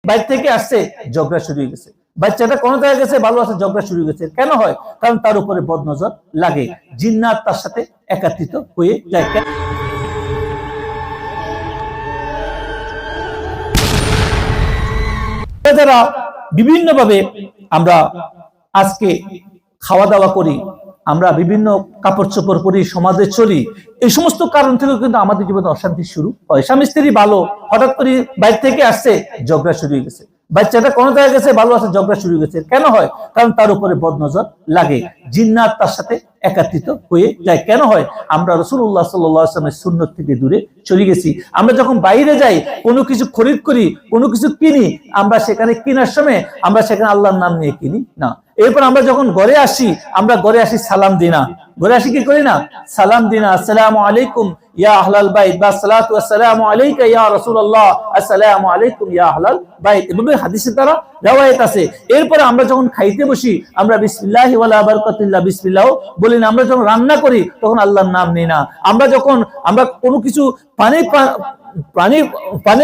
বাইরে থেকে আসছে, ঝগড়া শুরু হয়ে গেছে। বাচ্চাটা কোনো জায়গায় গেছে, ভালো আছে, ঝগড়া শুরু হয়ে গেছে। কেন হয়? কারণ তার উপরে বদনজর লাগে, জিন্নাত তার সাথে একত্রিত হয়ে যায়। যারা বিভিন্ন ভাবে আমরা আজকে খাওয়া দাওয়া করি, আমরা বিভিন্ন কাপড় চোপড় পরি, সমাজে চলি, এই সমস্ত কারণ থেকে কিন্তু আমাদের জীবনে অশান্তি শুরু হয়। স্বামী স্ত্রী ভালো, হঠাৎ করে বাইরে থেকে আসছে, ঝগড়া শুরু হয়ে গেছে। বাচ্চাটা কোনো জায়গায় গেছে, ভালো আছে, ঝগড়া শুরু হয়ে গেছে। কেন হয়? কারণ তার উপরে বদনজর লাগে, জিন্নাত তার সাথে একত্রিত হয়ে যায়। কেন হয়? আমরা রাসূলুল্লাহ সাল্লাল্লাহু আলাইহি ওয়াসাল্লামের সুন্নাত থেকে দূরে চলে গেছি। আমরা যখন বাইরে যাই, কোনো কিছু খরিদ করি, কোনো কিছু কিনি, আমরা সেখানে কেনার সময় আমরা সেখানে আল্লাহর নাম নিয়ে কিনি না। এরপর আমরা যখন ঘরে আসি, আমরা ঘরে আসি সালাম দিই না। ঘরে আসি কি করি না? সালাম দিই না। আসসালামু আলাইকুম ইয়া আহলাল বাইত, বা সালাতু ওয়াসসালামু আলাইকা ইয়া রাসূলুল্লাহ, আসসালামু আলাইকুম ইয়া আহলাল বাইত। এভাবে হাদিসের দ্বারা রওয়ায়াত আছে। এরপরে আমরা যখন খাইতে বসি, আমরা বিসমিল্লাহি ওয়ালা বারাকাতুল্লাহ বিসমিল্লাহ বলি না। আমরা যখন রান্না করি, তখন আল্লাহর নাম নিই না। আমরা কোনো কিছু পানি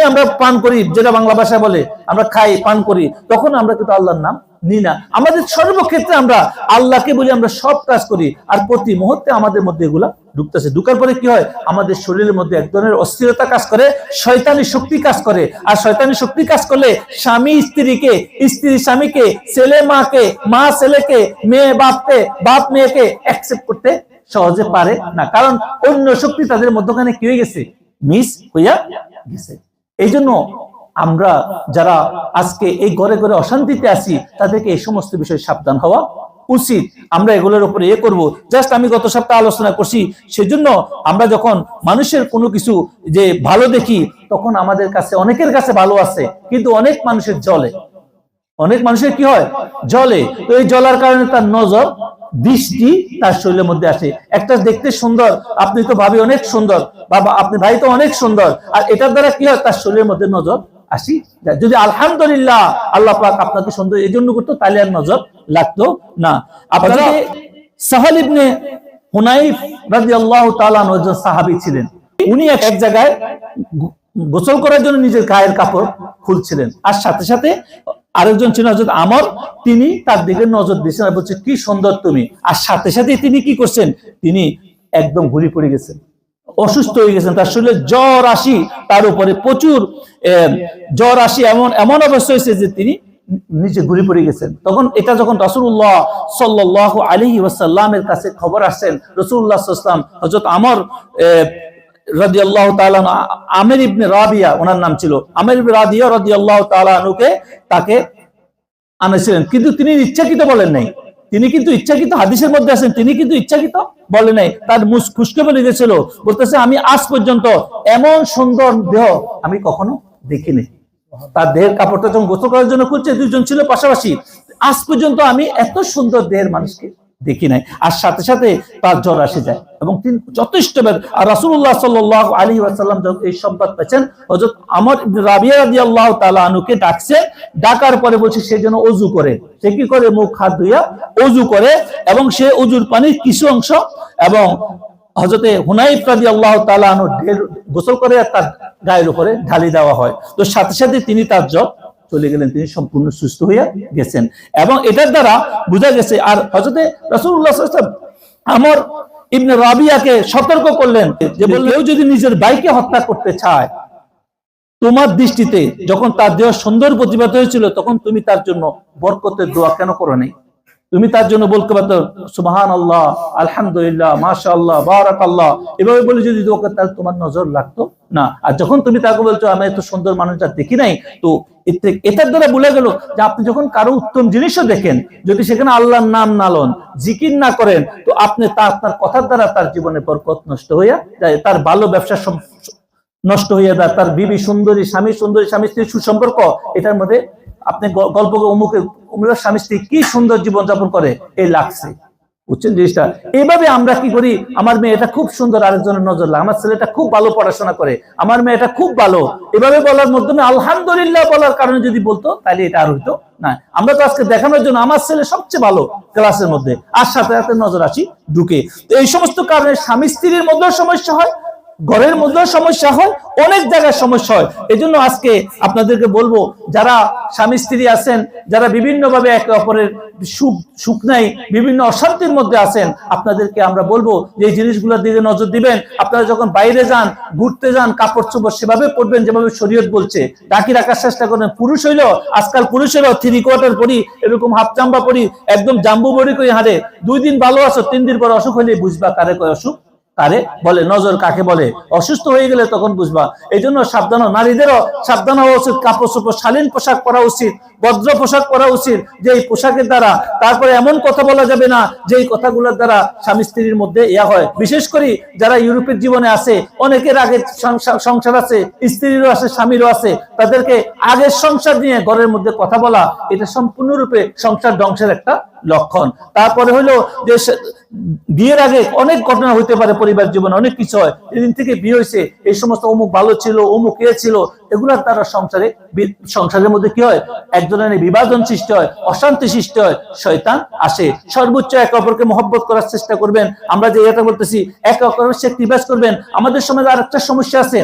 আমরা পান করি, যেটা বাংলা ভাষায় বলে, আমরা খাই, পান করি, তখন আমরা কিন্তু আল্লাহর নাম নিই না। আমাদের সর্বক্ষেত্রে আমরা আল্লাহকে বলি, আমরা সব কাজ করি, আর প্রতি মুহূর্তে আমাদের মধ্যে এগুলা ঢুকতেছে। ঢুকার পরে কি হয়? আমাদের শরীরের মধ্যে এক ধরনের অস্থিরতা কাজ করে, শয়তানি শক্তি কাজ করে। আর শয়তানি শক্তি কাজ করলে স্বামী স্ত্রীকে, স্ত্রী স্বামীকে, ছেলে মাকে, মা ছেলেকে, মেয়ে বাপকে, বাপ মেয়েকে অ্যাকসেপ্ট করতে সহজে পারে না। কারণ অন্য শক্তি তাদের মধ্যখানে কি হয়ে গেছে? মিস হইয়া গেছে। এই জন্য আমরা যারা আজকে এই ঘরে ঘরে অশান্তিতে আছি, তাদেরকে এই সমস্ত বিষয়ে সাবধান হওয়া উচিত। আমরা এগুলোর উপরে করব। জাস্ট আমি গত সপ্তাহে আলোচনা করছি, সেজন্য আমরা যখন মানুষের কোনো কিছু যে ভালো দেখি, তখন আমাদের কাছে, অনেকের কাছে ভালো আছে, কিন্তু অনেক মানুষের জ্বলে। অনেক মানুষের কি হয়? জ্বলে। তো এই জ্বলার কারণে তার নজর, দৃষ্টি তার শরীরের মধ্যে আসে। একটা দেখতে সুন্দর, আপনি তো ভাবি অনেক সুন্দর, বাবা আপনি ভাই তো অনেক সুন্দর, আর এটার দ্বারা কি হয়? তার শরীরের মধ্যে নজর আসি। যদি আলহামদুলিল্লাহ আল্লাহ পাক আপনাকে সুন্দর এই জন্য করতো, তাহলে আর নজর লাগতো না। আপনারা সাহাল ইবনে হুনাইফ রাদিয়াল্লাহু তাআলা আনহু একজন সাহাবী ছিলেন। উনি এক জায়গায় গোসল করার জন্য নিজের গায়ের কাপড় খুলছিলেন, আর সাথে সাথে আরেকজন ছিল হযরত আমর, তিনি তার দিকে নজর দিয়েছেন আর বলছে, কি সুন্দর তুমি। আর সাথে সাথে তিনি কি করছেন? তিনি একদম ঘুরে পড়ে গেছেন, অসুস্থ হয়ে গেছেন। তার শরীরে জ্বর আসি, তার উপরে প্রচুর জ্বর আসি, এমন অবস্থা হয়েছে যে তিনি নিচে ঘুরে পড়ে গেছেন। তখন এটা যখন রাসূলুল্লাহ সাল্লাল্লাহু আলাইহি ওয়াসাল্লামের কাছে খবর আসছেন, রাসূলুল্লাহ সাল্লাল্লাহু আলাইহি ওয়াসাল্লাম হযরত আমর রাদিয়াল্লাহু তাআলা, আমির ইবনে রাবিয়া ওনার নাম ছিল, আমির ইবনে রাবিয়া রাদিয়াল্লাহু তাআলা আনহুকে তাকে আনেছিলেন। কিন্তু তিনি ইচ্ছাকৃত বলেন নাই। তিনি কিন্তু ইচ্ছাকৃত, হাদিসের মধ্যে আছেন, তিনি কিন্তু ইচ্ছাকৃত বলে নাই। তার মুখ খুশকে বলে গেছিল, বলতেছে, আমি আজ পর্যন্ত এমন সুন্দর দেহ আমি কখনো দেখিনি। তার দেহের কাপড়টা যখন গোসল করার জন্য খুঁজছে, দুইজন ছিল পাশাপাশি, আজ পর্যন্ত আমি এত সুন্দর দেহের মানুষকে দেখি নাই। আর সাথে সাথে তার জ্বর আসে যায়, এবং তিনি যথেষ্ট। আর রাসূলুল্লাহ সাল্লাল্লাহু আলাইহি ওয়াসাল্লাম যখন এই সংবাদ পেয়েছেন, হযরত আমর ইবনে রাবিয়া রাদিয়াল্লাহু তাআলা আনহুকে ডাকছে। ডাকার পরে বলছে সে যেন ওযু করে। সে কি করে? মুখ হাত ধুইয়া ওযু করে, এবং সে ওযুর পানির কিছু অংশ এবং হযরতে হুনাইফ রাদিয়াল্লাহু তাআলা আনহু গোসল করে তার গায়ের উপরে ঢালি দেওয়া হয়। তো সাথে সাথে তিনি তার জ্বর চলে গেলেন, তিনি সম্পূর্ণ সুস্থ হইয়া গেছেন। এবং এটার দ্বারা বোঝা গেছে। আর হযরতে রাসূলুল্লাহ সাল্লাল্লাহু আলাইহি ওয়াসাল্লাম আমর ইবনে রাবিয়াকে সতর্ক করলেন যে, কেউ যদি নিজের ভাইকে হত্যা করতে চায়, তোমার দৃষ্টিতে যখন তার দেহ সুন্দর প্রতিভাত হয়েছিল, তখন তুমি তার জন্য বরকতের দোয়া কেন করো নাই? তুমি তার জন্য বলতে পারতো সুবহানাল্লাহ, আলহামদুলিল্লাহ, মাশাআল্লাহ, বারাকাল্লাহ, এভাবে বলে যদি দোয়া করতে, তাহলে তোমার নজর লাগতো না। আর যখন তুমি তাকে বলছো আমি এত সুন্দর মানুষটা দেখি নাই, তো এটার দ্বারা বলে গেল যে আপনি যখন কারো উত্তম জিনিসও দেখেন, যদি সেখানে আল্লাহর নাম না লন, জিকির না করেন, তো আপনি আপনার কথার দ্বারা তার জীবনে বরকত নষ্ট হইয়া যায়, তার ভালো ব্যবসা নষ্ট হইয়া যায়, তার বিবি সুন্দরী, স্বামী সুন্দরী, স্বামী স্ত্রীর সুসম্পর্ক, এটার মধ্যে আপনি গল্প অমুকের স্বামী স্ত্রী কি সুন্দর জীবন যাপন করে, এই লাগছে। বুঝছেন জিনিসটা? এইভাবে আমরা কি করি? আমার মেয়ে এটা খুব সুন্দর, আরেকজনের নজর লাগে, আমার ছেলেটা খুব ভালো পড়াশোনা করে, আমার মেয়ে এটা খুব ভালো, এভাবে বলার মাধ্যমে আলহামদুলিল্লাহ বলার কারণে যদি বলতো, তাহলে এটা আর হইতো না। আমরা তো আজকে দেখানোর জন্য আমার ছেলে সবচেয়ে ভালো ক্লাসের মধ্যে, আর সাথে সাথে নজর আসি ঢুকে। তো এই সমস্ত কারণে স্বামী স্ত্রীর মধ্যেও সমস্যা হয়, ঘরের মধ্যে সমস্যা হয়, অনেক জায়গায় সমস্যা হয়। এই জন্য আজকে আপনাদেরকে বলবো, যারা স্বামী স্ত্রী আছেন, যারা বিভিন্ন ভাবে একে অপরের সুখ নাই, বিভিন্ন অশান্তির মধ্যে আছেন, আপনাদেরকে আমরা বলবো যে এই জিনিসগুলোর দিকে নজর দিবেন। আপনারা যখন বাইরে যান, ঘুরতে যান, কাপড় চোপড় সেভাবে পরবেন যেভাবে শরীয়ত বলছে, ঢাকি রাখার চেষ্টা করবেন। পুরুষ হইলেও, আজকাল পুরুষ হইলেও 3/4 পরি, এরকম হাফ চাম্বা পরি, একদম জাম্বু বড়ি করে হাঁটে। 2 দিন ভালো আছো, 3 দিন পর অসুখ হইলে বুঝবা কারে কয় অসুখ, কারে বলে নজর, কাকে বলে অসুস্থ হয়ে গেলে তখন বুঝবা। এই জন্য সাবধান, নারীদেরও সাবধান হওয়া উচিত। কাপড় চোপড় শালীন পোশাক পরা উচিত, ভদ্র পোশাক পরা উচিত, যে এই পোশাকের দ্বারা তারপরে এমন কথা বলা যাবে না যে এই কথাগুলোর দ্বারা স্বামী স্ত্রীর মধ্যে ইয়া হয়। বিশেষ করে যারা ইউরোপের জীবনে আছে, অনেকের আগে সংসার আছে, স্ত্রীরও আছে, স্বামীরও আছে, তাদেরকে আগের সংসার নিয়ে ঘরের মধ্যে কথা বলা, এটা সম্পূর্ণরূপে সংসার ধ্বংসের একটা লক্ষণ। তারপরে হলো যে বিয়ের আগে অনেক ঘটনা হইতে পারে, পরিবার জীবনে অনেক কিছু হয়। যেদিন থেকে বিয়ে হয়েছে, এই সমস্ত অমুক ভালো ছিল, অমুক এ ছিল, এগুলার দ্বারা সংসারের মধ্যে কি হয়, একজনের বিভাজন সৃষ্টি হয়, অশান্তি সৃষ্টি হয়, শয়তান আসে। সর্বোচ্চ একে অপরকে মহব্বত করার চেষ্টা করবেন। আমরা যে এটা বলতেছি, একে অপরের স্যাক্রিফাইস করবেন। আমাদের সমাজে আর একটা সমস্যা আছে,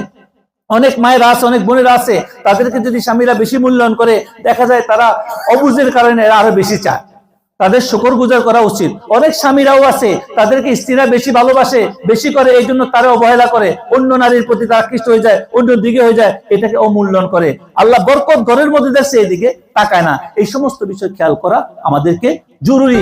অনেক মায়েরা আছে, অনেক বোনেরা আছে, তাদেরকে যদি স্বামীরা বেশি মূল্যায়ন করে, দেখা যায় তারা অবুঝের কারণে আরো বেশি চায়। তাদের শুকরগুজার করা উচিত। অনেক স্বামীরাও আছে, তাদেরকে স্ত্রীরা বেশি ভালোবাসে, বেশি করে, এই জন্য তারা অবহেলা করে, অন্য নারীর প্রতি তারা আকৃষ্ট হয়ে যায়, অন্য দিকে হয়ে যায়, এটাকে অমূল্যায়ন করে। আল্লাহ বরকত ঘরের মধ্যে দেখছে, এদিকে তাকায় না। এই সমস্ত বিষয় খেয়াল করা আমাদেরকে জরুরি।